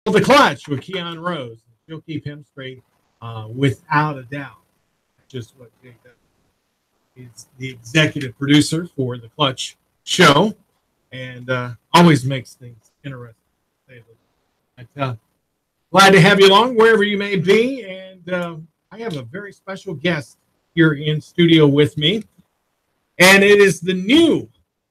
The Clutch with Keon Rose. She'll keep him straight without a doubt. Just what Jake does. He's the executive producer for the Clutch show and always makes things interesting. But, glad to have you along wherever you may be. And I have a very special guest here in studio with me. And it is the new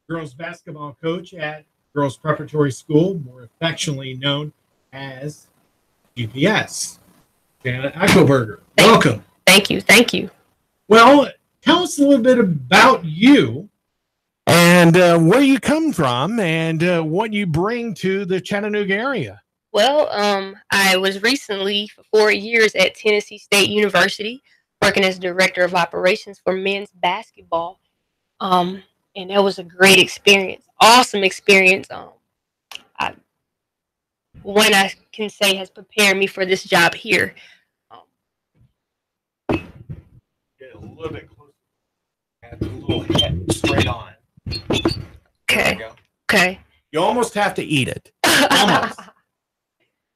girls basketball coach at Girls Preparatory School, more affectionately known as GPS. Janet Eichelberger. Welcome. Thank you. Thank you. Well, tell us a little bit about you and where you come from and what you bring to the Chattanooga area. Well, I was recently for 4 years at Tennessee State University, working as director of operations for men's basketball. And that was a great experience, awesome experience. One I can say has prepared me for this job here. Get a little bit closer. Add a little head straight on. Okay. Okay. You almost have to eat it. Almost.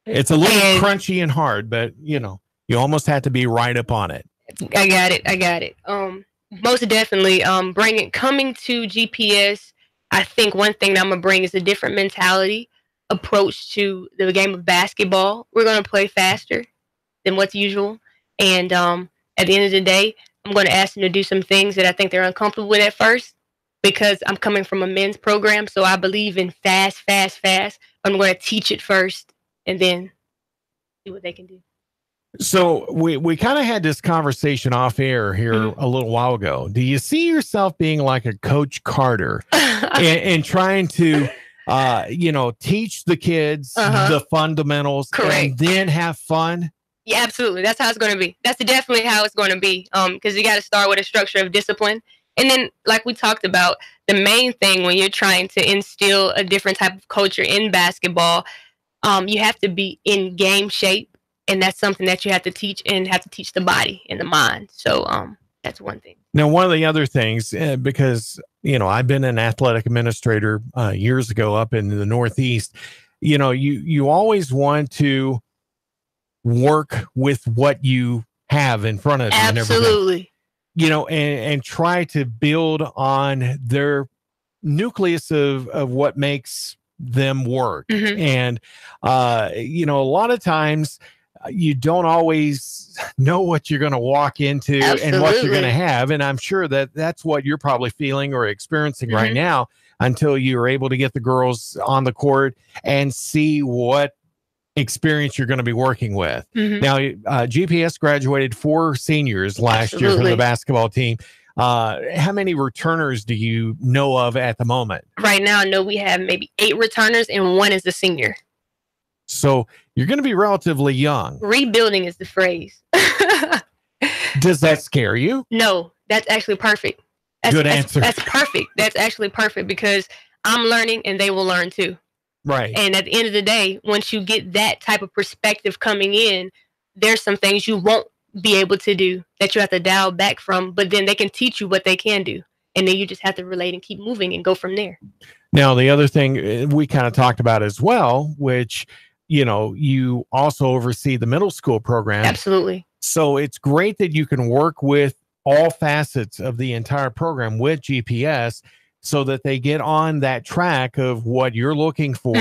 It's a little crunchy and hard, but you almost have to be right up on it. I got it. Most definitely. Coming to GPS, I think one thing that I'm gonna bring is a different mentality approach to the game of basketball. We're gonna play faster than what's usual, and at the end of the day, I'm gonna ask them to do some things that I think they're uncomfortable with at first, because I'm coming from a men's program, so I believe in fast. I'm gonna teach it first, and then see what they can do. So we kind of had this conversation off air here a little while ago. Do you see yourself being like a Coach Carter and trying to, teach the kids the fundamentals and then have fun? Yeah, absolutely. That's how it's going to be. That's definitely how it's going to be. Because you got to start with a structure of discipline. And then, like we talked about, the main thing when you're trying to instill a different type of culture in basketball, you have to be in game shape. And that's something that you have to teach the body and the mind. So that's one thing. Now, one of the other things, because, I've been an athletic administrator years ago up in the Northeast, you always want to work with what you have in front of you. Absolutely. And try to build on their nucleus of what makes them work. And, a lot of times, you don't always know what you're going to walk into and what you're going to have. And I'm sure that that's what you're probably feeling or experiencing right now until you're able to get the girls on the court and see what experience you're going to be working with. Now, GPS graduated 4 seniors last year from the basketball team. How many returners do you know of at the moment? Right now, I know we have maybe 8 returners and 1 is a senior. So you're going to be relatively young. Rebuilding is the phrase. Does that scare you? No, that's actually perfect. Good answer. That's perfect. That's actually perfect because I'm learning and they will learn too. Right. And at the end of the day, once you get that type of perspective coming in, there's some things you won't be able to do that you have to dial back from, but then they can teach you what they can do. And then you just have to relate and keep moving and go from there. Now, the other thing we kind of talked about as well, which you also oversee the middle school program. Absolutely. So it's great that you can work with all facets of the entire program with GPS so that they get on that track of what you're looking for.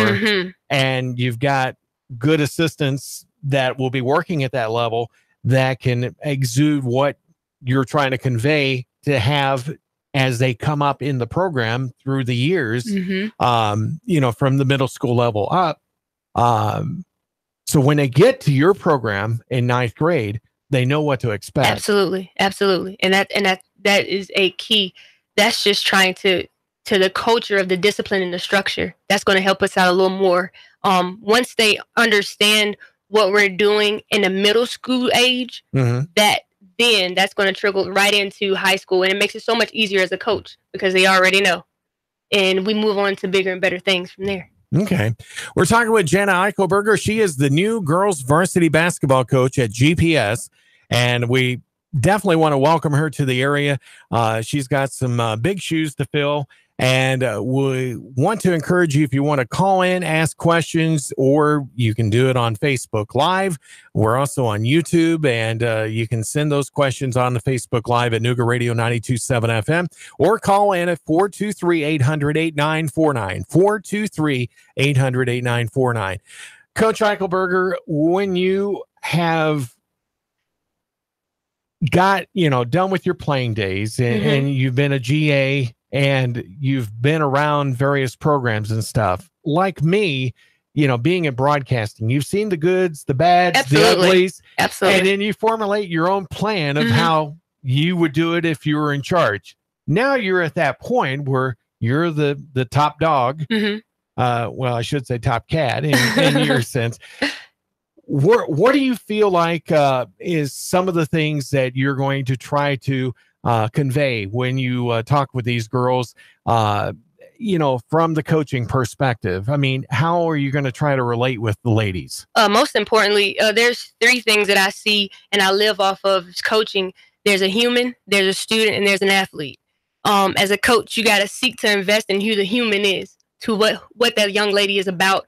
And you've got good assistants that will be working at that level that can exude what you're trying to convey to have as they come up in the program through the years, from the middle school level up. So when they get to your program in 9th grade, they know what to expect. Absolutely. And that is a key. That's just trying to the culture of the discipline and the structure. That's going to help us out a little more. Once they understand what we're doing in the middle school age, that's going to trickle right into high school. And it makes it so much easier as a coach because they already know. And we move on to bigger and better things from there. Okay. We're talking with Jenna Eichelberger. She is the new girls varsity basketball coach at GPS, and we definitely want to welcome her to the area. She's got some big shoes to fill, And we want to encourage you, if you want to call in, ask questions, or you can do it on Facebook Live. We're also on YouTube, and you can send those questions on the Facebook Live at Nuga Radio 92.7 FM, or call in at 423-800-8949, 423-800-8949. Coach Eichelberger, when you have got, done with your playing days and you've been a GA and you've been around various programs and stuff, like me, being in broadcasting, you've seen the goods, the bads, Absolutely. the uglies. Absolutely. And then you formulate your own plan of how you would do it if you were in charge. Now you're at that point where you're the top dog. Well, I should say top cat in your sense. What do you feel like is some of the things that you're going to try to convey when you talk with these girls, from the coaching perspective? I mean, how are you going to try to relate with the ladies? Most importantly, there's three things that I see and I live off of coaching. There's a human, there's a student, and there's an athlete. As a coach, you got to seek to invest in who the human is, to what that young lady is about,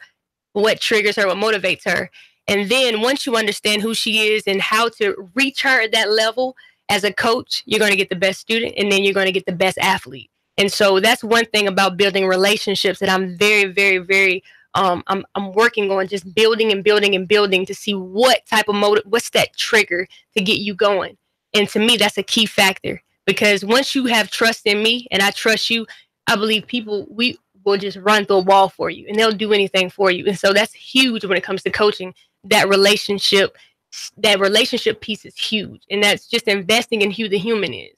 what triggers her, what motivates her. And then once you understand who she is and how to reach her at that level as a coach, you're going to get the best student, and then you're going to get the best athlete. And so that's one thing about building relationships that I'm very, very, very, I'm working on, just building and building and building to see what type of motive, what's that trigger to get you going. And to me, that's a key factor, because once you have trust in me and I trust you, I believe we will just run through a wall for you and they'll do anything for you. And so that's huge when it comes to coaching. That relationship piece is huge. And that's just investing in who the human is.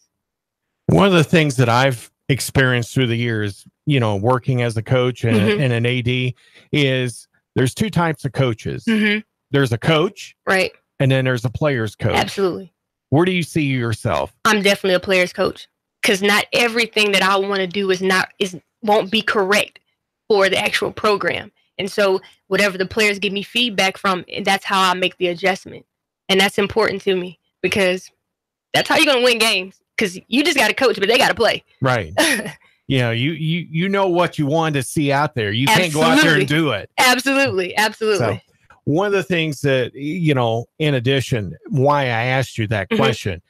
One of the things that I've experienced through the years, working as a coach and an AD, is there's two types of coaches. There's a coach, right, and then there's a player's coach. Absolutely. Where do you see yourself? I'm definitely a player's coach, because not everything that I want to do won't be correct for the actual program. And so whatever the players give me feedback from, that's how I make the adjustment. And that's important to me, because that's how you're going to win games, because you just got to coach, but they got to play. Right. You know what you want to see out there. You can't go out there and do it. Absolutely. Absolutely. So, one of the things that, in addition, why I asked you that question,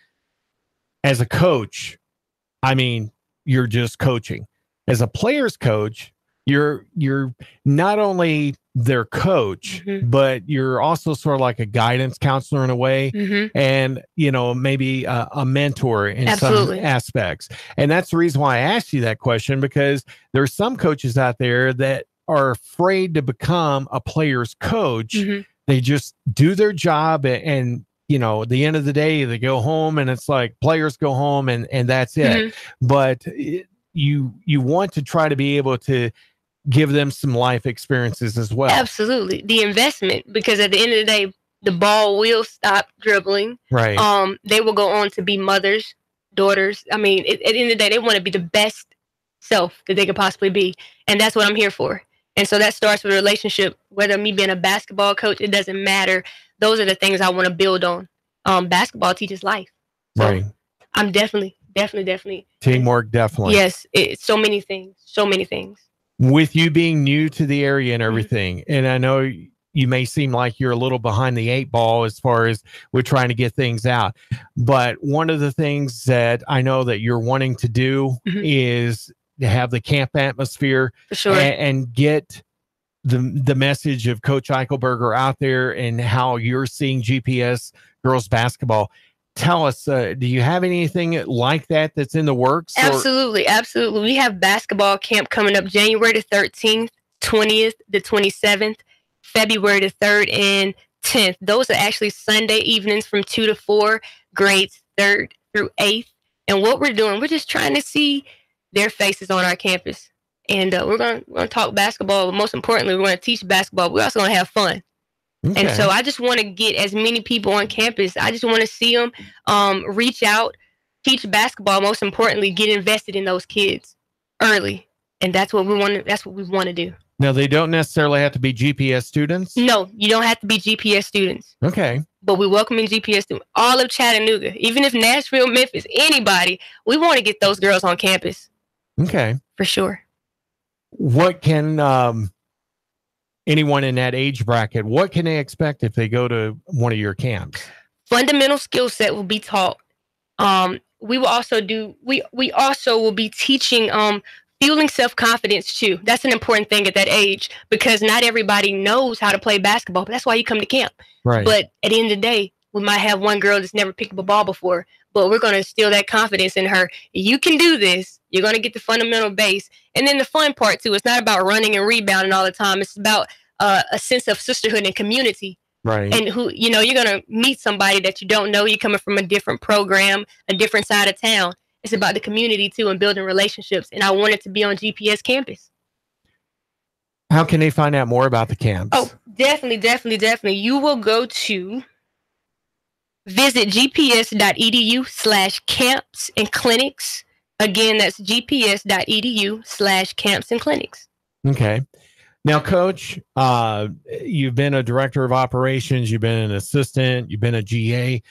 as a coach, I mean, you're just coaching. As a player's coach, you're not only their coach, but you're also sort of like a guidance counselor in a way, and maybe a mentor in some aspects. And that's the reason why I asked you that question, because there's some coaches out there that are afraid to become a player's coach. They just do their job, and at the end of the day, they go home, and it's like players go home, and that's it. But you want to try to be able to give them some life experiences as well. Absolutely. The investment, because at the end of the day, the ball will stop dribbling. Right. They will go on to be mothers, daughters. I mean, at the end of the day, they want to be the best self that they could possibly be. And that's what I'm here for. And so that starts with a relationship, whether me being a basketball coach, it doesn't matter. Those are the things I want to build on. Basketball teaches life. So right. I'm definitely. Teamwork, definitely. Yes. It's so many things. With you being new to the area and everything, and I know you may seem like you're a little behind the eight ball as far as we're trying to get things out, but one of the things that I know that you're wanting to do is to have the camp atmosphere, for sure, and get the message of Coach Eichelberger out there and how you're seeing GPS girls basketball. Tell us, do you have anything like that that's in the works? Absolutely. We have basketball camp coming up January the 13th, 20th, the 27th, February the 3rd, and 10th. Those are actually Sunday evenings from 2 to 4, grades 3rd through 8th. And what we're doing, we're just trying to see their faces on our campus. And we're going to talk basketball. But most importantly, we're going to teach basketball. We're also going to have fun. Okay. And so I just want to get as many people on campus. I just want to see them reach out, teach basketball. Most importantly, get invested in those kids early. And that's what we want to do. Now, they don't necessarily have to be GPS students? No, you don't have to be GPS students. Okay. But we welcome in GPS students. All of Chattanooga, even if Nashville, Memphis, anybody, we want to get those girls on campus. Okay. For sure. What can anyone in that age bracket, what can they expect if they go to one of your camps? Fundamental skill set will be taught. We will also we also will be teaching fueling self-confidence too. That's an important thing at that age, because not everybody knows how to play basketball, but that's why you come to camp. Right. But at the end of the day, we might have one girl that's never picked up a ball before, but we're going to instill that confidence in her. You can do this. You're going to get the fundamental base. And then the fun part too, it's not about running and rebounding all the time. It's about a sense of sisterhood and community. Right. And who, you're going to meet somebody that you don't know. You're coming from a different program, a different side of town. It's about the community too, and building relationships. And I want it to be on GPS campus. How can they find out more about the camps? Oh, definitely. You will go to visit gps.edu/camps and clinics. Again, that's gps.edu/camps and clinics. Okay. Now, Coach, you've been a director of operations, you've been an assistant, you've been a GA.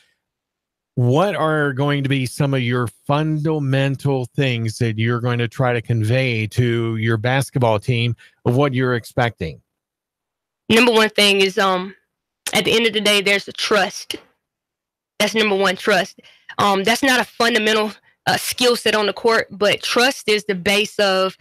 What are going to be some of your fundamental things that you're going to try to convey to your basketball team of what you're expecting? Number one thing is, at the end of the day, there's a trust. That's number one, trust. That's not a fundamental skill set on the court, but trust is the base of,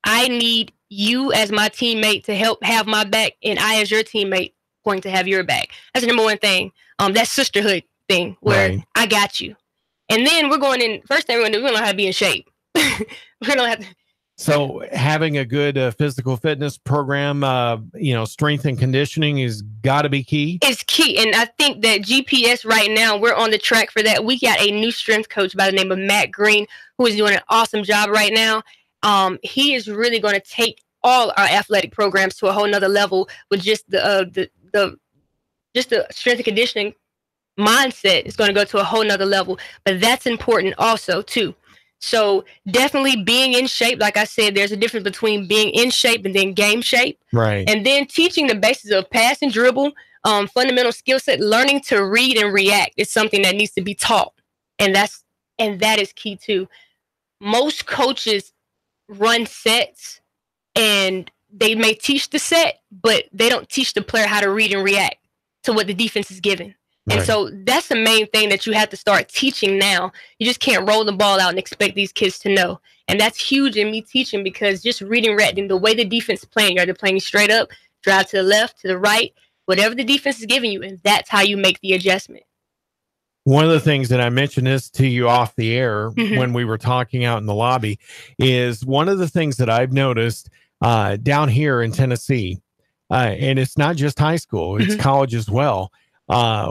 I need you as my teammate to help have my back, and I as your teammate going to have your back. That's the number one thing. That sisterhood thing where Right. I got you. And then we're going in, first thing we're going to do, we're going to know how to be in shape. We're going to have to. So having a good physical fitness program, strength and conditioning is got to be key. It's key. And I think that GPS right now, we're on the track for that. We got a new strength coach by the name of Matt Green, who is doing an awesome job right now. He is really going to take all our athletic programs to a whole nother level with just the strength and conditioning mindset is going to go to a whole nother level. But that's important also too. So definitely being in shape. Like I said, there's a difference between being in shape and then game shape. Right. And then teaching the basis of pass and dribble, fundamental skill set, learning to read and react is something that needs to be taught. And that is key too. Most coaches run sets and they may teach the set, but they don't teach the player how to read and react to what the defense is given. And Right. so that's the main thing that you have to start teaching now. You just can't roll the ball out and expect these kids to know. And that's huge in me teaching, because just reading, reacting, the way the defense is playing, you're either playing straight up, drive to the left, to the right, whatever the defense is giving you, and that's how you make the adjustment. One of the things that I mentioned this to you off the air when we were talking out in the lobby is one of the things that I've noticed down here in Tennessee, and it's not just high school, it's college as well,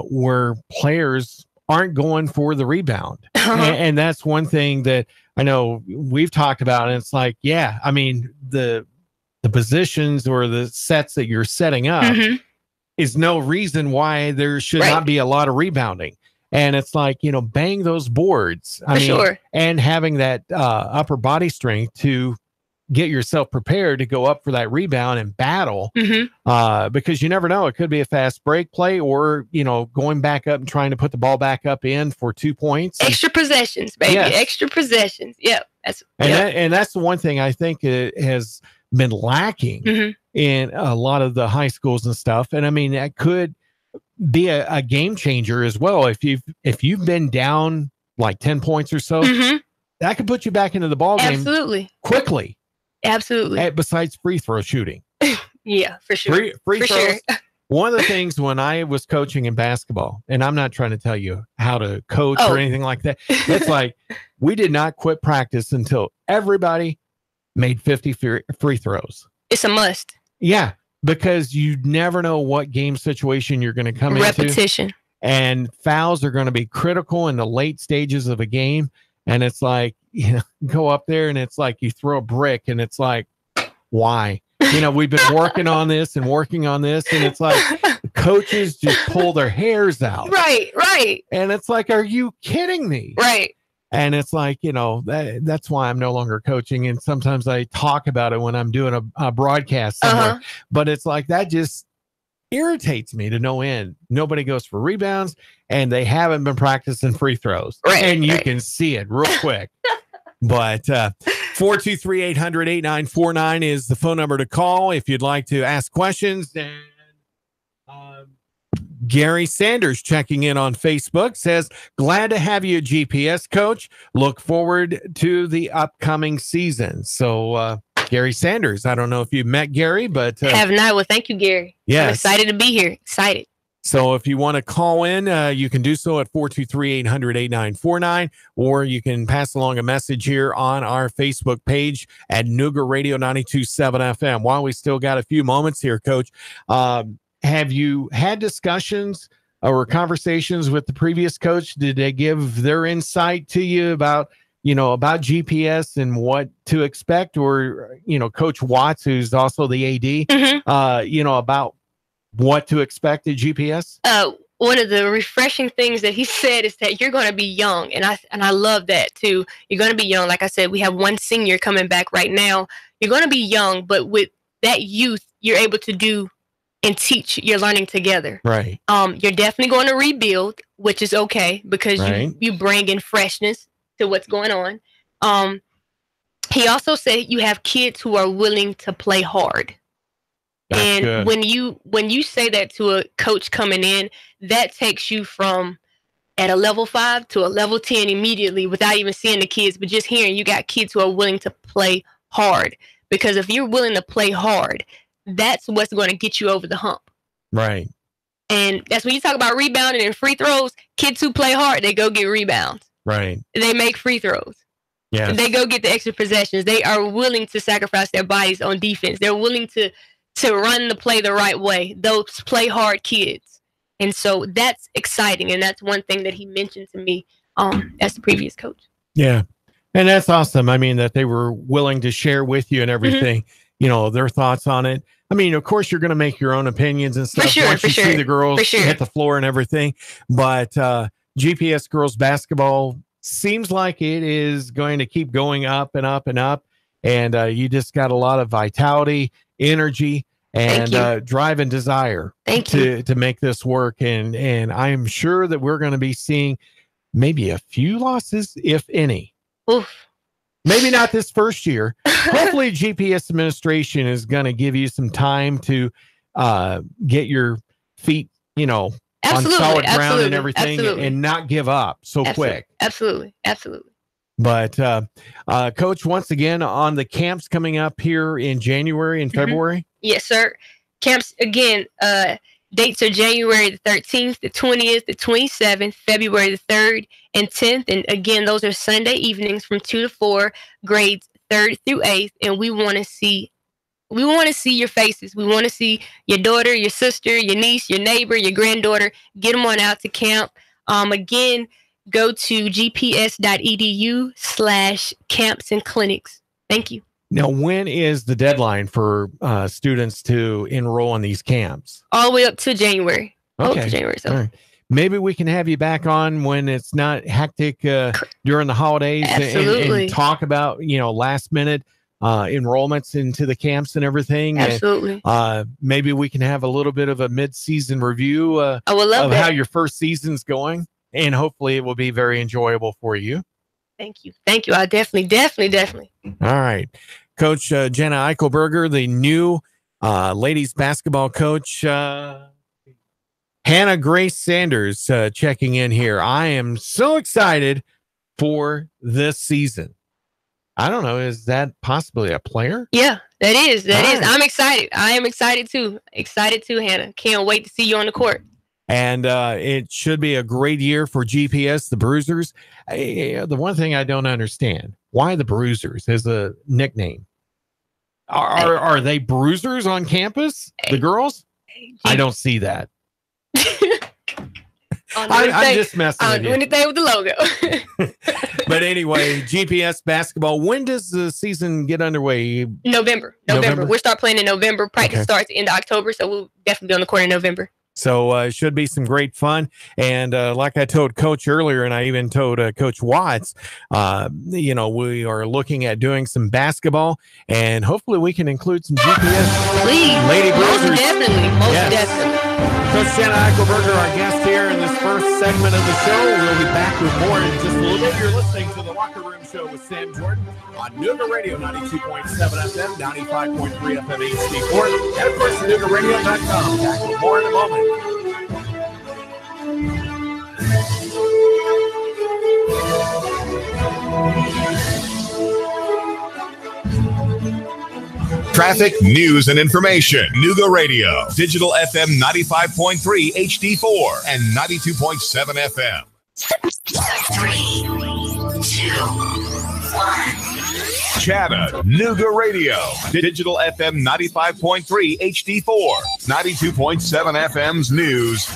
where players aren't going for the rebound. And that's one thing that I know we've talked about. And it's like, yeah, I mean, the positions or the sets that you're setting up is no reason why there should not be a lot of rebounding. And it's like, bang those boards. I mean, sure. And having that upper body strength to get yourself prepared to go up for that rebound and battle, because you never know. It could be a fast break play or, going back up and trying to put the ball back up in for 2 points. Extra possessions, baby. Yes. Extra possessions. Yep. And that's the one thing I think it has been lacking in a lot of the high schools and stuff. And I mean, that could be a game changer as well. If you've been down like 10 points or so, that could put you back into the ball game quickly. Absolutely. Besides free throw shooting. Yeah, for sure. Free for throws. Sure. One of the things when I was coaching in basketball, and I'm not trying to tell you how to coach or anything like that. It's like we did not quit practice until everybody made 50 free throws. It's a must. Yeah, because you never know what game situation you're going to come Repetition. into. And fouls are going to be critical in the late stages of a game. And it's like, go up there and it's like you throw a brick and it's like, why? We've been working on this and working on this. And it's like the coaches just pull their hairs out. Right. And it's like, are you kidding me? Right. And it's like, that's why I'm no longer coaching. And sometimes I talk about it when I'm doing a broadcast somewhere. But it's like, that just irritates me to no end. Nobody goes for rebounds and they haven't been practicing free throws. Right. And you can see it real quick. But 423-800-8949 is the phone number to call if you'd like to ask questions. And Gary Sanders checking in on Facebook says, glad to have you, GPS coach. Look forward to the upcoming season. So, Gary Sanders, I don't know if you've met Gary, but have not. Well, thank you, Gary. Yes. I'm excited to be here. Excited. So if you want to call in, you can do so at 423-800-8949, or you can pass along a message here on our Facebook page at Nuga Radio 92.7 FM. While we still got a few moments here, Coach, have you had discussions or conversations with the previous coach? Did they give their insight to you about GPS and what to expect? Or, Coach Watts, who's also the AD, about what to expect at GPS? One of the refreshing things that he said is that you're going to be young. And I love that too. You're going to be young. Like I said, we have one senior coming back right now. You're going to be young, but with that youth, you're able to do and teach. You're learning together. Right. You're definitely going to rebuild, which is okay because you bring in freshness to what's going on. He also said you have kids who are willing to play hard. That's and good. when you say that to a coach coming in, that takes you from at a level 5 to a level 10 immediately without even seeing the kids, but just hearing you got kids who are willing to play hard. Because if you're willing to play hard, that's what's going to get you over the hump. Right. And that's when you talk about rebounding and free throws. Kids who play hard, they go get rebounds. Right. They make free throws. Yeah. They go get the extra possessions. They are willing to sacrifice their bodies on defense. They're willing to run the play the right way. Those play hard kids. And so that's exciting. And that's one thing that he mentioned to me as the previous coach. Yeah. And that's awesome. I mean, that they were willing to share with you and everything, their thoughts on it. I mean, of course, you're going to make your own opinions and stuff once you see the girls hit the floor and everything. But GPS girls basketball seems like it is going to keep going up and up and up. And you just got a lot of vitality, energy, and drive and desire to make this work. And I'm sure that we're going to be seeing maybe a few losses, if any. Oof. Maybe not this first year. Hopefully GPS administration is going to give you some time to get your feet, on solid ground and everything and not give up quick. Absolutely. But Coach, once again, on the camps coming up here in January and February? Yes, sir. Camps, again, dates are January the 13th, the 20th, the 27th, February the 3rd, and 10th. And again, those are Sunday evenings from 2 to 4, grades 3rd through 8th. And we want to see your faces. We want to see your daughter, your sister, your niece, your neighbor, your granddaughter. Get them on out to camp. Again, go to gps.edu/camps and clinics. Thank you. Now, when is the deadline for students to enroll in these camps? All the way up to January. Okay. So. All right. Maybe we can have you back on when it's not hectic during the holidays and talk about, last minute enrollments into the camps and everything. Absolutely. And, maybe we can have a little bit of a mid-season review I would love of how your first season's going. And hopefully it will be very enjoyable for you. Thank you. I definitely. All right. Coach Jenna Eichelberger, the new ladies basketball coach, Hannah Grace Sanders checking in here. I am so excited for this season. I don't know. Is that possibly a player? Yeah, that is. I'm excited. I am excited too. Hannah. Can't wait to see you on the court. And it should be a great year for GPS, the Bruisers. The one thing I don't understand, why the Bruisers as a nickname? Are they bruisers on campus, the girls? I don't see that. I'm just messing with you. Anything with the logo. But anyway, GPS basketball, when does the season get underway? November. We'll start playing in November. Practice starts in October, so we'll definitely be on the court in November. So it should be some great fun. And like I told Coach earlier, and I even told Coach Watts, we are looking at doing some basketball, and hopefully we can include some GPS. Please. Lady Bruisers. Most definitely. Coach Shanna Eichelberger, our guest here in this first segment of the show. We'll be back with more in just a little bit. You're listening to the Locker Room Show with Sam Jordan on Nooga Radio 92.7 FM, 95.3 FM HD4, and of course, NoogaRadio.com. Back with more in a moment. Traffic, news, and information. Nooga Radio. Digital FM 95.3 HD4 and 92.7 FM. 3, 2, 1. Chatter, Nooga Radio. Digital FM 95.3 HD4. 92.7 FM's news.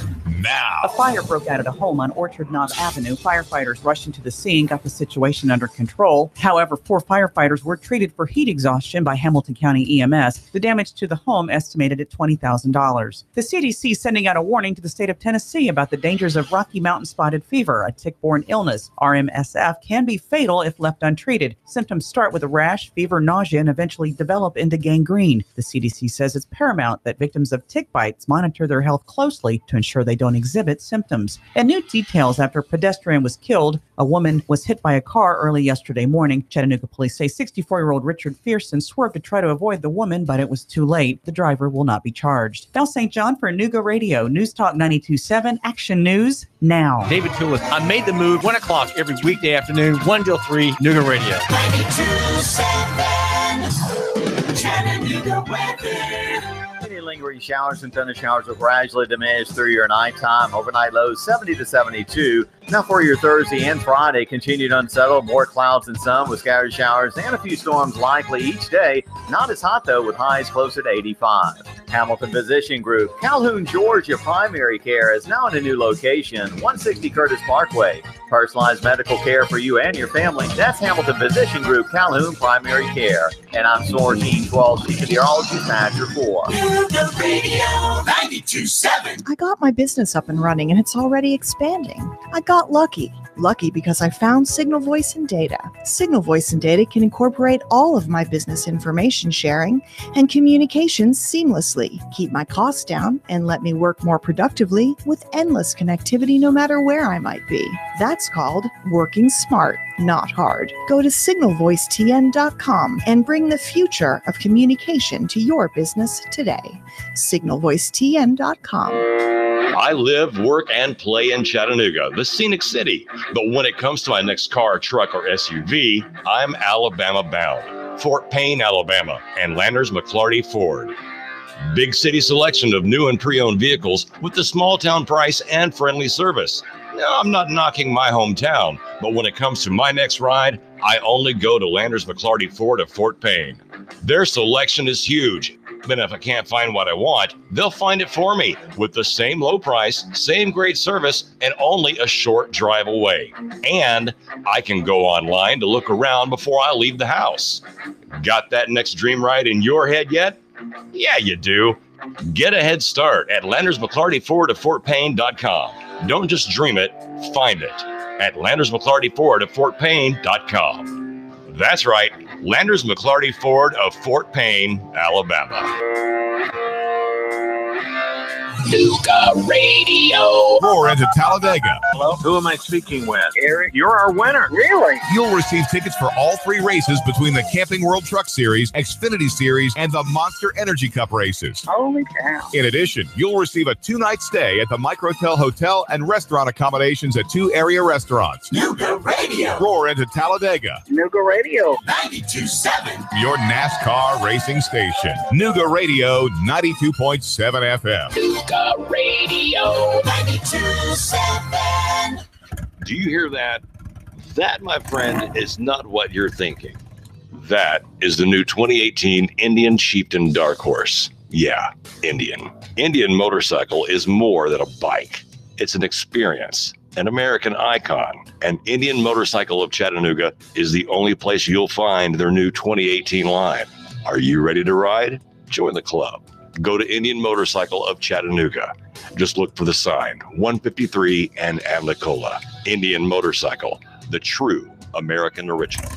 Now. A fire broke out at a home on Orchard Knob Avenue. Firefighters rushed into the scene, got the situation under control. However, 4 firefighters were treated for heat exhaustion by Hamilton County EMS. The damage to the home estimated at $20,000. The CDC sending out a warning to the state of Tennessee about the dangers of Rocky Mountain spotted fever, a tick-borne illness. RMSF can be fatal if left untreated. Symptoms start with a rash, fever, nausea, and eventually develop into gangrene. The CDC says it's paramount that victims of tick bites monitor their health closely to ensure they don't exhibit symptoms. And new details after a pedestrian was killed. A woman was hit by a car early yesterday morning. Chattanooga police say 64-year-old Richard Fearson swerved to try to avoid the woman, but it was too late. The driver will not be charged. Val St. John for Nooga Radio, News Talk 92.7, Action News now. David Toulis, I made the move, 1 o'clock every weekday afternoon, 1 till 3, Nooga Radio. 92.7, Chattanooga weather. Any lingering showers and thunder showers will gradually diminish through your nighttime. Overnight lows 70 to 72. Now for your Thursday and Friday, continued unsettled, more clouds and sun with scattered showers and a few storms likely each day. Not as hot though, with highs closer to 85. Hamilton Physician Group, Calhoun, Georgia Primary Care is now in a new location, 160 Curtis Parkway. Personalized medical care for you and your family. That's Hamilton Physician Group, Calhoun Primary Care. And I'm Soren E12, Chief Meteorologist, Manager 4. Nooga Radio 92.7. I got my business up and running, and it's already expanding. I got lucky. Lucky because I found Signal Voice and Data. Signal Voice and Data can incorporate all of my business information sharing and communications seamlessly, keep my costs down, and let me work more productively with endless connectivity no matter where I might be. That's called working smart, not hard. Go to signalvoicetn.com and bring the future of communication to your business today. signalvoicetn.com. I live, work, and play in Chattanooga, the scenic city. But when it comes to my next car, truck, or SUV, I'm Alabama bound. Fort Payne, Alabama, and Landers McClarty Ford. Big city selection of new and pre-owned vehicles with the small town price and friendly service. No, I'm not knocking my hometown, but when it comes to my next ride, I only go to Landers McClarty Ford of Fort Payne. Their selection is huge. But if I can't find what I want, they'll find it for me with the same low price, same great service, and only a short drive away. And I can go online to look around before I leave the house. Got that next dream ride in your head yet? Yeah, you do. Get a head start at Landers McClarty Ford of FortPayne.com. Don't just dream it, find it at Landers McClarty Ford of FortPayne.com. That's right, Landers McClarty Ford of Fort Payne, Alabama. Nooga Radio. Roar into Talladega. Hello? Who am I speaking with? Eric, you're our winner. Really? You'll receive tickets for all 3 races between the Camping World Truck Series, Xfinity Series, and the Monster Energy Cup races. Holy cow. In addition, you'll receive a 2-night stay at the Microtel Hotel and restaurant accommodations at 2 area restaurants. Nooga Radio. Roar into Talladega. Nooga Radio 92.7. Your NASCAR racing station. Nooga Radio 92.7 FM. Nooga Radio 92.7. Do you hear that? That, my friend, is not what you're thinking. That is the new 2018 Indian Chieftain Dark Horse. Yeah, Indian. Indian motorcycle is more than a bike. It's an experience, an American icon. And Indian Motorcycle of Chattanooga is the only place you'll find their new 2018 line. Are you ready to ride? Join the club. Go to Indian Motorcycle of Chattanooga. Just look for the sign, 153 and Amnicola. Indian Motorcycle, the true American original.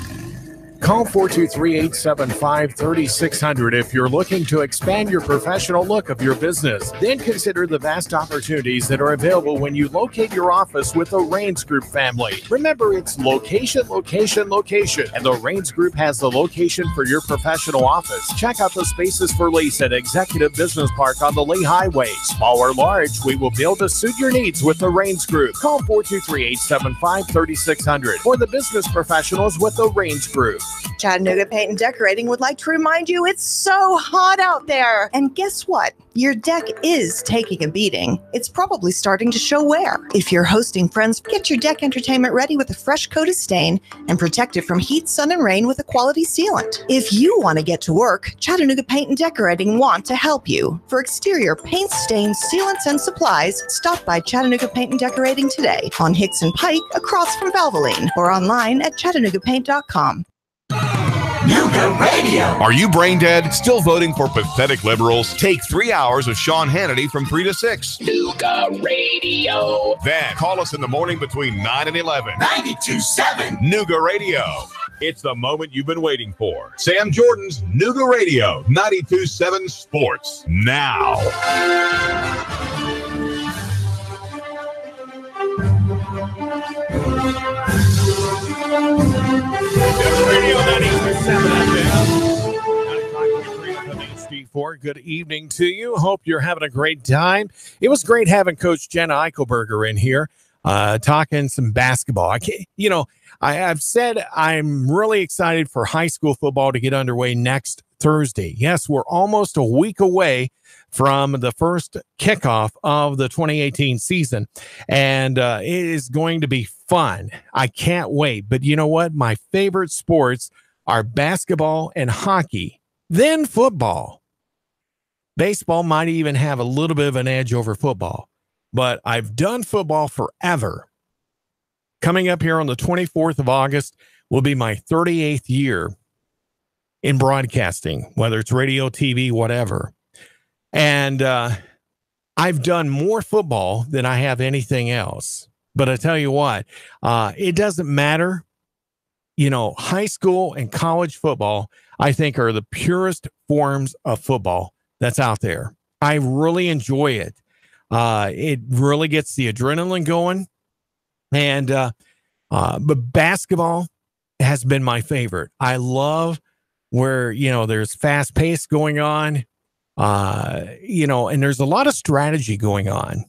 Call 423-875-3600 if you're looking to expand your professional look of your business. Then consider the vast opportunities that are available when you locate your office with the Raines Group family. Remember, it's location, location, location. And the Raines Group has the location for your professional office. Check out the spaces for lease at Executive Business Park on the Lee Highway. Small or large, we will be able to suit your needs with the Raines Group. Call 423-875-3600 for the business professionals with the Raines Group. Chattanooga Paint and Decorating would like to remind you it's so hot out there. And guess what? Your deck is taking a beating. It's probably starting to show wear. If you're hosting friends, get your deck entertainment ready with a fresh coat of stain and protect it from heat, sun, and rain with a quality sealant. If you want to get to work, Chattanooga Paint and Decorating want to help you. For exterior paint, stains, sealants, and supplies, stop by Chattanooga Paint and Decorating today on Hicks and Pike across from Valvoline or online at ChattanoogaPaint.com. Nuga Radio. Are you brain dead? Still voting for pathetic liberals? Take 3 hours of Sean Hannity from 3 to 6. Nuga Radio. Then call us in the morning between 9 and 11. 92.7 Nuga Radio. It's the moment you've been waiting for. Sam Jordan's Nuga Radio. 92.7 Sports. Now. Radio 95.3 Good evening to you. Hope you're having a great time. It was great having Coach Jenna Eichelberger in here talking some basketball. I've said I'm really excited for high school football to get underway next Thursday. Yes, we're almost a week away from the first kickoff of the 2018 season, and it is going to be fun. I can't wait. But you know what? My favorite sports are basketball and hockey, then football. Baseball might even have a little bit of an edge over football, but I've done football forever. Coming up here on the 24th of August will be my 38th year in broadcasting, whether it's radio, TV, whatever. And I've done more football than I have anything else. But I tell you what, it doesn't matter. You know, high school and college football, I think, are the purest forms of football that's out there. I really enjoy it. It really gets the adrenaline going. And but basketball has been my favorite. I love where, there's fast pace going on, and there's a lot of strategy going on.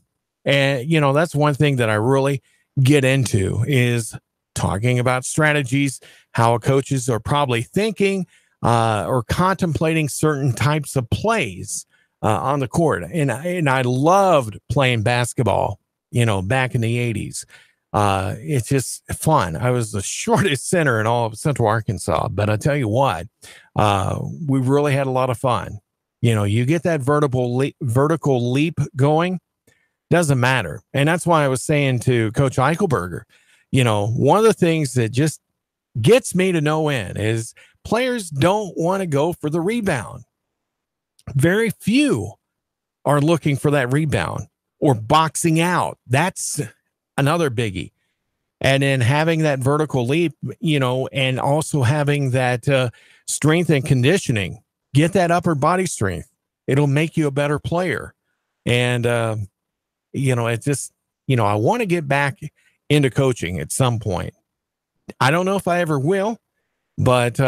And, that's one thing that I really get into is talking about strategies, how coaches are probably thinking or contemplating certain types of plays on the court. And I loved playing basketball, back in the 80s. It's just fun. I was the shortest center in all of Central Arkansas, but I tell you what, we really had a lot of fun. You get that vertical leap going, doesn't matter. And that's why I was saying to Coach Eichelberger, one of the things that just gets me to no end is players don't want to go for the rebound. Very few are looking for that rebound or boxing out. That's another biggie. And then having that vertical leap, and also having that strength and conditioning, get that upper body strength. It'll make you a better player. And, it's just, I want to get back into coaching at some point. I don't know if I ever will, but,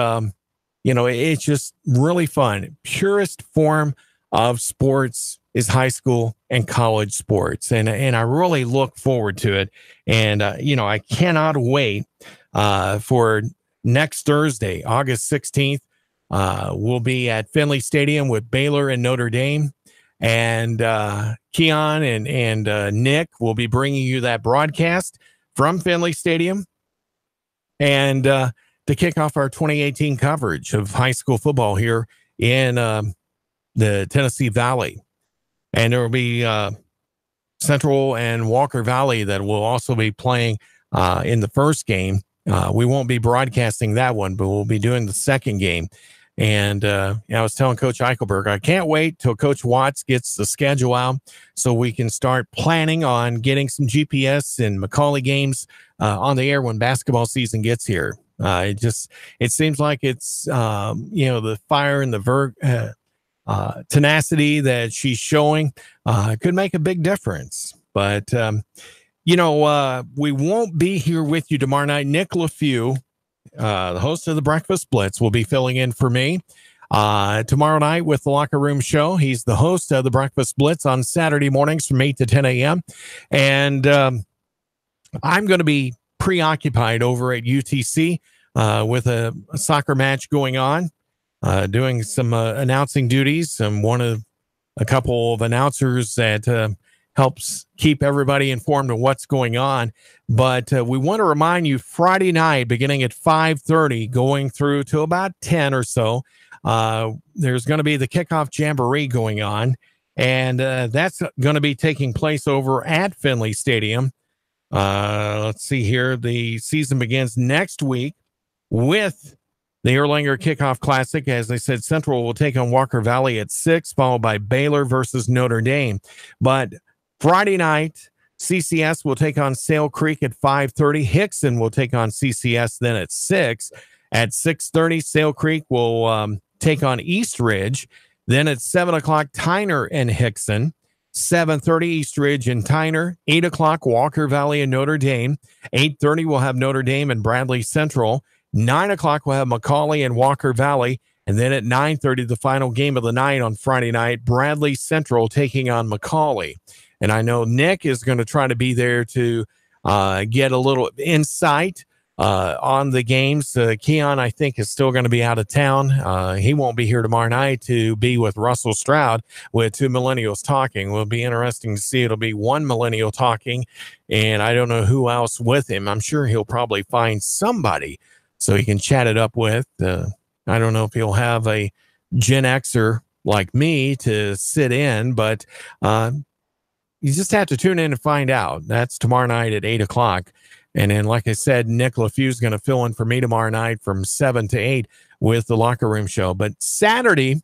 it's just really fun. Purest form of sports is high school and college sports. And I really look forward to it. And, I cannot wait for next Thursday, August 16th. We'll be at Finley Stadium with Baylor and Notre Dame. And Keon and Nick will be bringing you that broadcast from Finley Stadium. And to kick off our 2018 coverage of high school football here in the Tennessee Valley. And there will be Central and Walker Valley that will also be playing in the first game. We won't be broadcasting that one, but we'll be doing the second game. And I was telling Coach Eichelberg, I can't wait till Coach Watts gets the schedule out so we can start planning on getting some GPS and McCauley games on the air when basketball season gets here. It seems like it's, the fire and the tenacity that she's showing could make a big difference. But, we won't be here with you tomorrow night. Nick LaFew, the host of the Breakfast Blitz, will be filling in for me tomorrow night with the Locker Room Show. He's the host of the Breakfast Blitz on Saturday mornings from 8 to 10 a.m. And I'm going to be preoccupied over at UTC with a soccer match going on, doing some announcing duties. I'm one of a couple of announcers that helps keep everybody informed of what's going on. But we want to remind you, Friday night, beginning at 5:30, going through to about 10 or so, there's going to be the kickoff jamboree going on. And that's going to be taking place over at Finley Stadium. Let's see here. The season begins next week with the Erlanger Kickoff Classic. As I said, Central will take on Walker Valley at 6, followed by Baylor versus Notre Dame. But Friday night, CCS will take on Sale Creek at 5:30. Hickson will take on CCS then at 6. At 6:30, Sale Creek will take on East Ridge. Then at 7 o'clock, Tyner and Hickson. 7:30, East Ridge and Tyner. 8 o'clock, Walker Valley and Notre Dame. 8:30, we'll have Notre Dame and Bradley Central. 9 o'clock, we'll have McCallie and Walker Valley. And then at 9:30, the final game of the night on Friday night, Bradley Central taking on McCallie. And I know Nick is going to try to be there to get a little insight on the games. Keon, I think, is still going to be out of town. He won't be here tomorrow night to be with Russell Stroud with two millennials talking. Will be interesting to see. It'll be one millennial talking, and I don't know who else with him. I'm sure he'll probably find somebody so he can chat it up with. I don't know if he'll have a Gen Xer like me to sit in, but you just have to tune in and find out. That's tomorrow night at 8 o'clock. And then, like I said, Nick LaFew is going to fill in for me tomorrow night from 7 to 8 with the Locker Room Show. But Saturday,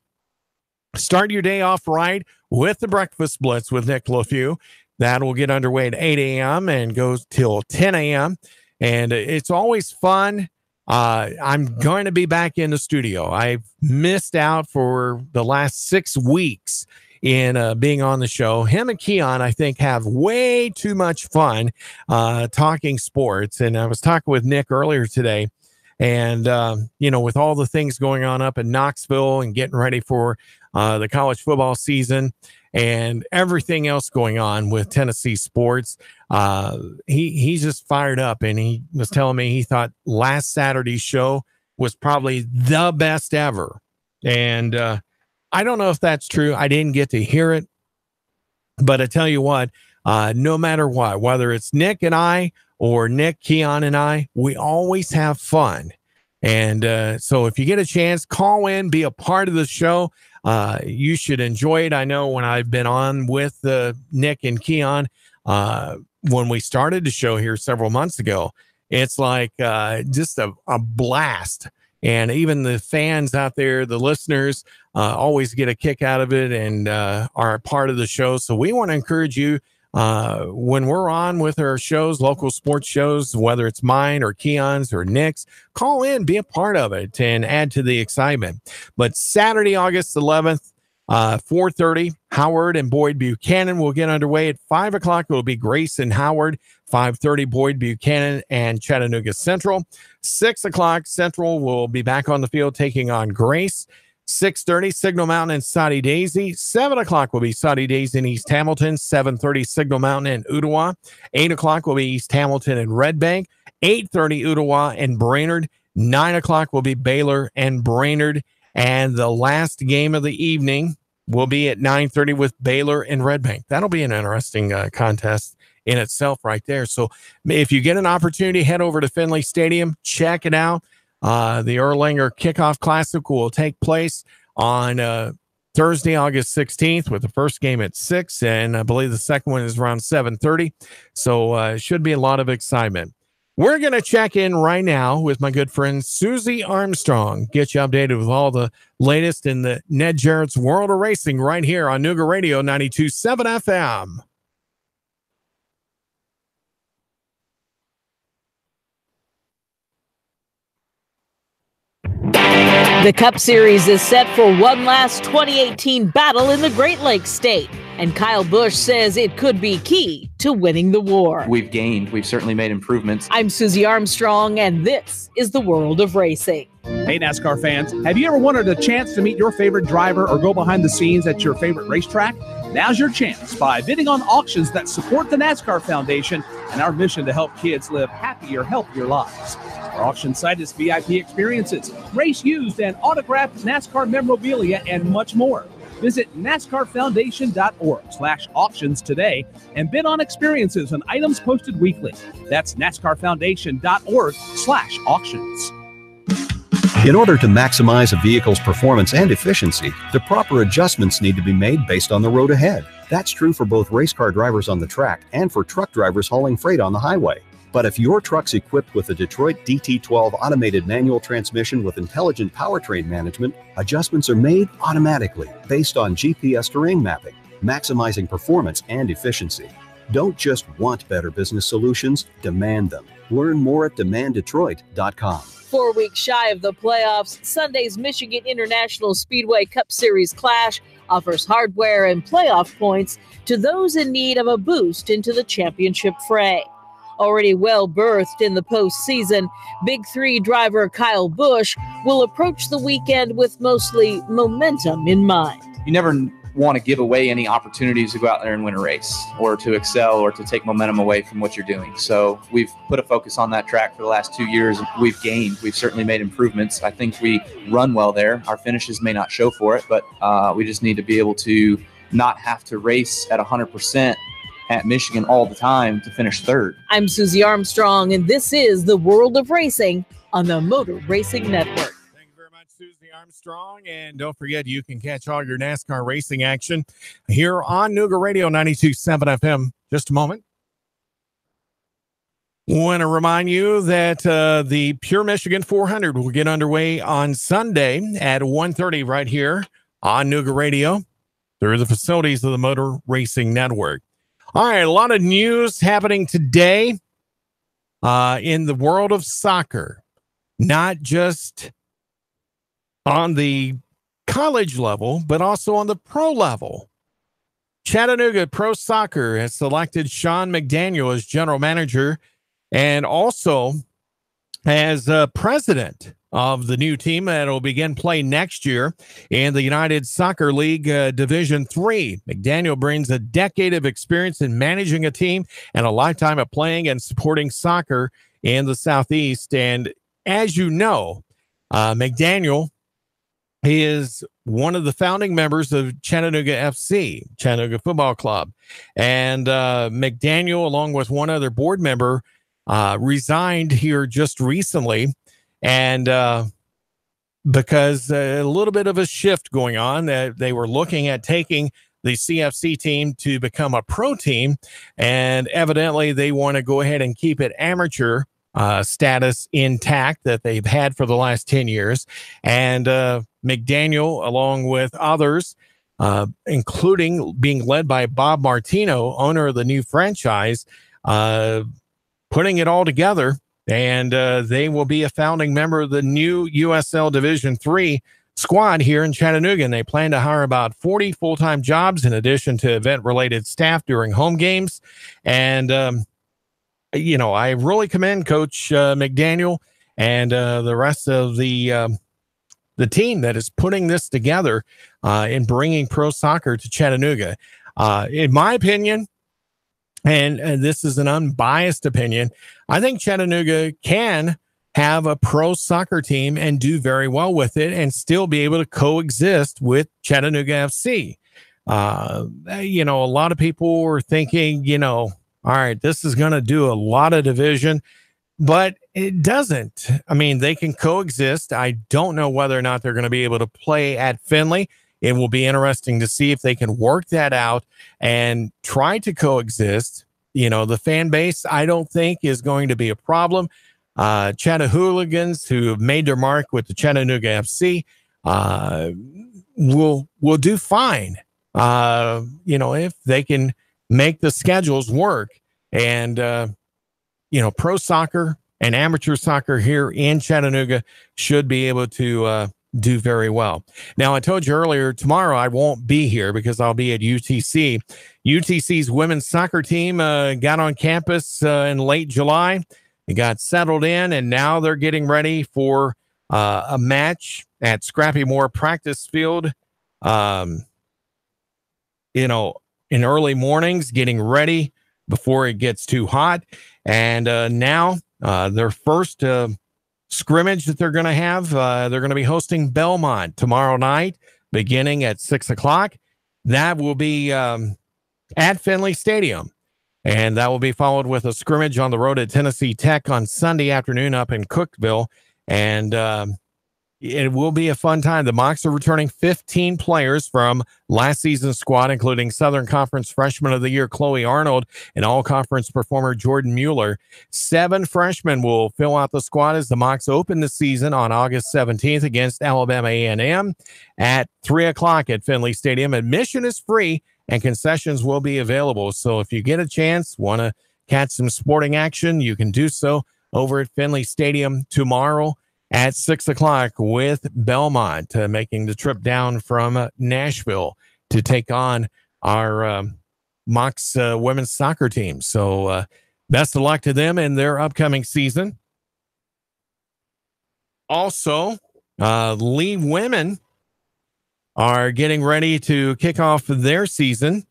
start your day off right with the Breakfast Blitz with Nick LaFew. That will get underway at 8 a.m. and goes till 10 a.m. And it's always fun. I'm going to be back in the studio. I've missed out for the last 6 weeks in being on the show. Him and Keon, I think, have way too much fun talking sports. And I was talking with Nick earlier today, and, with all the things going on up in Knoxville and getting ready for the college football season and everything else going on with Tennessee sports, he's just fired up. And he was telling me he thought last Saturday's show was probably the best ever. And I don't know if that's true. I didn't get to hear it. But I tell you what, no matter what, whether it's Nick and I or Nick, Keon, and I, we always have fun. And so if you get a chance, call in, be a part of the show. You should enjoy it. I know when I've been on with Nick and Keon, when we started the show here several months ago, it's like just a blast. And even the fans out there, the listeners, always get a kick out of it and are a part of the show. So we want to encourage you when we're on with our shows, local sports shows, whether it's mine or Keon's or Nick's, call in, be a part of it and add to the excitement. But Saturday, August 11th, 4:30, Howard and Boyd Buchanan will get underway. At 5 o'clock, it will be Grace and Howard. 5:30, Boyd Buchanan and Chattanooga Central. 6 o'clock, Central will be back on the field taking on Grace. 6:30, Signal Mountain and Soddy Daisy. 7 o'clock will be Soddy Daisy and East Hamilton. 7:30, Signal Mountain and Ottawa. 8 o'clock will be East Hamilton and Red Bank. 8:30, Ottawa and Brainerd. 9 o'clock will be Baylor and Brainerd. And the last game of the evening will be at 9:30 with Baylor and Red Bank. That'll be an interesting contest in itself right there. So if you get an opportunity, head over to Finley Stadium, check it out. The Erlanger Kickoff Classic will take place on Thursday, August 16th, with the first game at 6, and I believe the second one is around 7:30. So it should be a lot of excitement. We're going to check in right now with my good friend Susie Armstrong, get you updated with all the latest in the Ned Jarrett's World of Racing right here on Nooga Radio 92.7 FM. The Cup Series is set for one last 2018 battle in the Great Lakes State, and Kyle Busch says it could be key to winning the war. We've certainly made improvements. I'm Susie Armstrong, and this is the world of racing. Hey, NASCAR fans, have you ever wanted a chance to meet your favorite driver or go behind the scenes at your favorite racetrack? Now's your chance by bidding on auctions that support the NASCAR Foundation and our mission to help kids live happier, healthier lives. Our auction site is VIP experiences, race used and autographed NASCAR memorabilia, and much more. Visit NASCARFoundation.org/auctions today and bid on experiences and items posted weekly. That's NASCARFoundation.org/auctions. In order to maximize a vehicle's performance and efficiency, the proper adjustments need to be made based on the road ahead. That's true for both race car drivers on the track and for truck drivers hauling freight on the highway. But if your truck's equipped with the Detroit DT12 automated manual transmission with intelligent powertrain management, adjustments are made automatically based on GPS terrain mapping, maximizing performance and efficiency. Don't just want better business solutions, demand them. Learn more at demanddetroit.com. 4 weeks shy of the playoffs, Sunday's Michigan International Speedway Cup Series Clash offers hardware and playoff points to those in need of a boost into the championship fray. Already well-berthed in the postseason, Big Three driver Kyle Busch will approach the weekend with mostly momentum in mind. You never want to give away any opportunities to go out there and win a race or to excel or to take momentum away from what you're doing. So we've put a focus on that track for the last 2 years. We've certainly made improvements. I think we run well there. Our finishes may not show for it, but we just need to be able to not have to race at 100% at Michigan all the time to finish third. I'm Susie Armstrong, and this is the world of racing on the Motor Racing Network. Armstrong, and don't forget, you can catch all your NASCAR racing action here on Nuga Radio 92.7 FM. Just a moment. Want to remind you that the Pure Michigan 400 will get underway on Sunday at 1:30 right here on Nuga Radio through the facilities of the Motor Racing Network. All right, a lot of news happening today in the world of soccer, not just on the college level, but also on the pro level. Chattanooga Pro Soccer has selected Sean McDaniel as general manager and also as president of the new team that will begin play next year in the United Soccer League Division III. McDaniel brings a decade of experience in managing a team and a lifetime of playing and supporting soccer in the Southeast. And as you know, McDaniel, he is one of the founding members of Chattanooga FC, Chattanooga Football Club. And McDaniel, along with one other board member, resigned here just recently. And because a little bit of a shift going on, they were looking at taking the CFC team to become a pro team. And evidently they want to go ahead and keep it amateur status intact that they've had for the last 10 years. And McDaniel, along with others, including being led by Bob Martino, owner of the new franchise, putting it all together. And they will be a founding member of the new USL Division III squad here in Chattanooga. And they plan to hire about 40 full-time jobs in addition to event-related staff during home games. And I really commend Coach McDaniel and the rest of the team that is putting this together in bringing pro soccer to Chattanooga. In my opinion, and this is an unbiased opinion, I think Chattanooga can have a pro soccer team and do very well with it and still be able to coexist with Chattanooga FC. A lot of people were thinking, all right, this is going to do a lot of division, but it doesn't. I mean, they can coexist. I don't know whether or not they're going to be able to play at Findlay. It will be interesting to see if they can work that out and try to coexist. The fan base, I don't think, is going to be a problem. Chattahooligans who have made their mark with the Chattanooga FC will do fine. If they can make the schedules work. And, pro soccer and amateur soccer here in Chattanooga should be able to do very well. Now, I told you earlier, tomorrow I won't be here because I'll be at UTC. UTC's women's soccer team got on campus in late July. They got settled in, and now they're getting ready for a match at Scrappy Moore practice field. In early mornings, getting ready before it gets too hot. And now their first scrimmage that they're going to have, they're going to be hosting Belmont tomorrow night, beginning at 6:00. That will be at Finley Stadium. And that will be followed with a scrimmage on the road at Tennessee Tech on Sunday afternoon up in Cookeville. And it will be a fun time. The Mocs are returning 15 players from last season's squad, including Southern Conference Freshman of the Year Chloe Arnold and all-conference performer Jordan Mueller. 7 freshmen will fill out the squad as the Mocs open the season on August 17th against Alabama A&M at 3:00 at Finley Stadium. Admission is free, and concessions will be available. So if you get a chance, want to catch some sporting action, you can do so over at Finley Stadium tomorrow at 6:00 with Belmont, making the trip down from Nashville to take on our Mocs women's soccer team. So best of luck to them in their upcoming season. Also, Lee women are getting ready to kick off their season.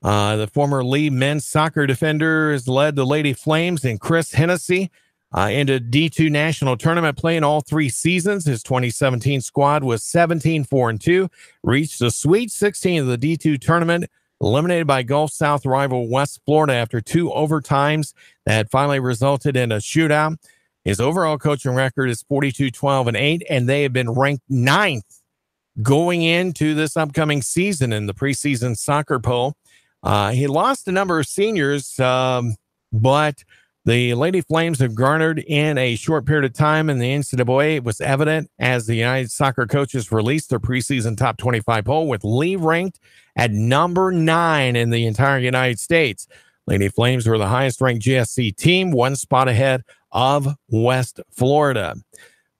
The former Lee men's soccer defender has led the Lady Flames, and Chris Hennessy into D2 national tournament play in all 3 seasons. His 2017 squad was 17-4-2, reached the Sweet 16 of the D2 tournament, eliminated by Gulf South rival West Florida after 2 overtimes that finally resulted in a shootout. His overall coaching record is 42-12-8, and they have been ranked 9th going into this upcoming season in the preseason soccer poll. He lost a number of seniors, but the Lady Flames have garnered in a short period of time in the NCAA. It was evident as the United Soccer Coaches released their preseason top 25 poll, with Lee ranked at number 9 in the entire United States. Lady Flames were the highest ranked GSC team, 1 spot ahead of West Florida.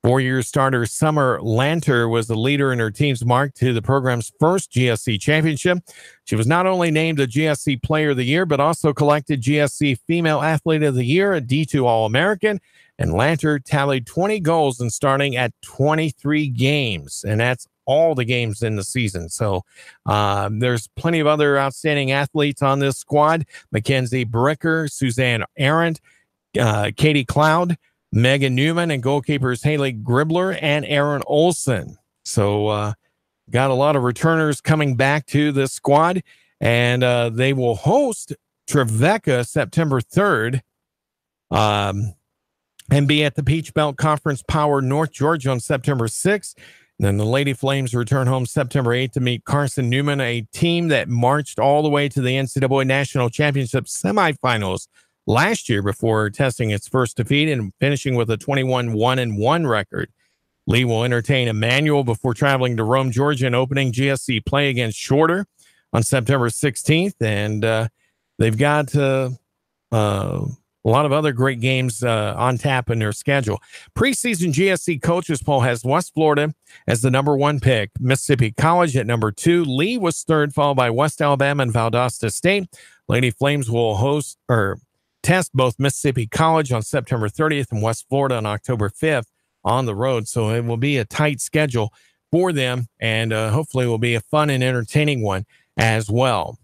4-year starter Summer Lanter was the leader in her team's mark to the program's first GSC championship. She was not only named the GSC Player of the Year, but also collected GSC Female Athlete of the Year, a D2 All-American. And Lanter tallied 20 goals in starting at 23 games. And that's all the games in the season. So there's plenty of other outstanding athletes on this squad. Mackenzie Bricker, Suzanne Arendt, Katie Cloud, Megan Newman, and goalkeepers Haley Gribler and Aaron Olson. So got a lot of returners coming back to this squad, and they will host Trevecca September 3rd and be at the Peach Belt Conference Power North Georgia on September 6th. And then the Lady Flames return home September 8th to meet Carson Newman, a team that marched all the way to the NCAA National Championship semifinals last year before testing its first defeat and finishing with a 21-1-1 record. Lee will entertain Emmanuel before traveling to Rome, Georgia, and opening GSC play against Shorter on September 16th. And they've got a lot of other great games on tap in their schedule. Preseason GSC coaches poll has West Florida as the number 1 pick, Mississippi College at number 2. Lee was 3rd, followed by West Alabama and Valdosta State. Lady Flames will test both Mississippi College on September 30th and West Florida on October 5th on the road. So it will be a tight schedule for them, and hopefully it will be a fun and entertaining one as well.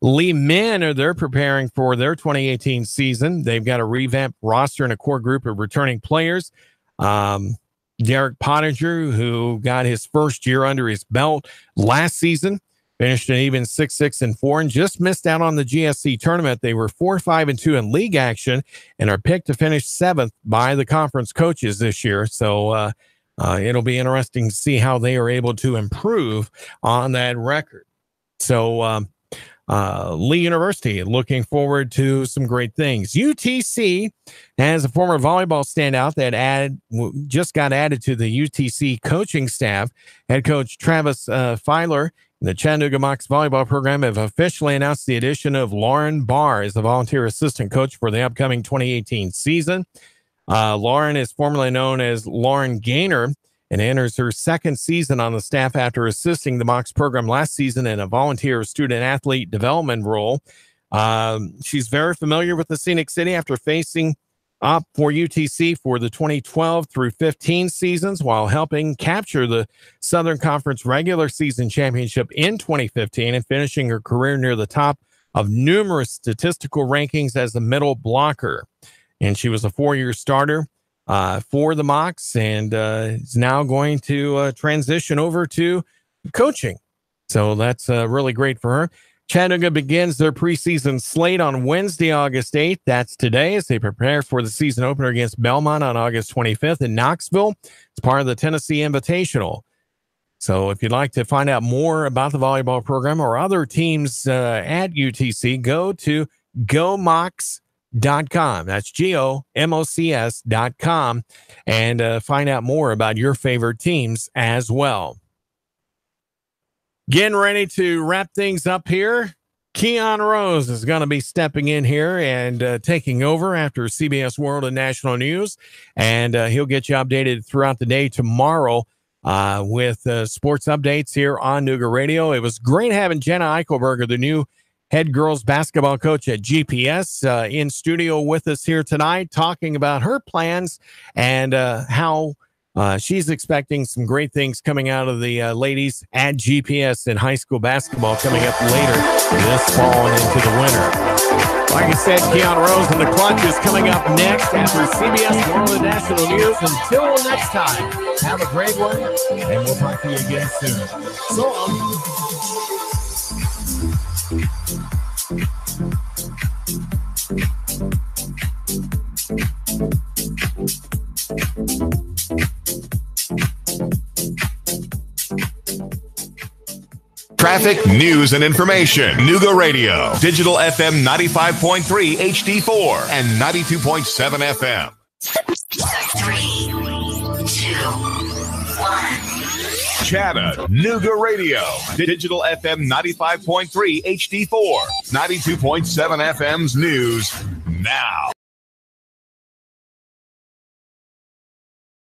Lee men they're preparing for their 2018 season. They've got a revamped roster and a core group of returning players. Derek Pottinger, who got his first year under his belt last season, finished an even 6-6-4 and just missed out on the GSC tournament. They were 4-5-2 in league action and are picked to finish 7th by the conference coaches this year. So it'll be interesting to see how they are able to improve on that record. So Lee University looking forward to some great things. UTC has a former volleyball standout that just got added to the UTC coaching staff. Head coach Travis Filer and the Chattanooga Mocs volleyball program have officially announced the addition of Lauren Barr as the volunteer assistant coach for the upcoming 2018 season. Lauren is formerly known as Lauren Gaynor and enters her second season on the staff after assisting the Mocs program last season in a volunteer student athlete development role. She's very familiar with the Scenic City after facing up for UTC for the 2012 through 15 seasons while helping capture the Southern Conference regular season championship in 2015 and finishing her career near the top of numerous statistical rankings as a middle blocker. And she was a 4-year starter for the Mocs and is now going to transition over to coaching. So that's really great for her. Chattanooga begins their preseason slate on Wednesday, August 8th. That's today as they prepare for the season opener against Belmont on August 25th in Knoxville. It's part of the Tennessee Invitational. So if you'd like to find out more about the volleyball program or other teams at UTC, go to gomocs.com. That's GOMOCS.com and find out more about your favorite teams as well. Getting ready to wrap things up here. Keon Rose is going to be stepping in here and taking over after CBS World and National News. And he'll get you updated throughout the day tomorrow with sports updates here on Nuga Radio. It was great having Jenna Eichelberger, the new head girls basketball coach at GPS, in studio with us here tonight, talking about her plans and how she's expecting some great things coming out of the ladies at GPS in high school basketball coming up later this fall and into the winter. Like I said, Keon Rose and the Clutch is coming up next after CBS World and National News. Until next time, have a great one, and we'll talk to you again soon. So long. Traffic, news, and information. Nuga Radio. Digital FM 95.3 HD4 and 92.7 FM. 3, 2, 1. Chattanooga Radio. Digital FM 95.3 HD4. 92.7 FM's news now.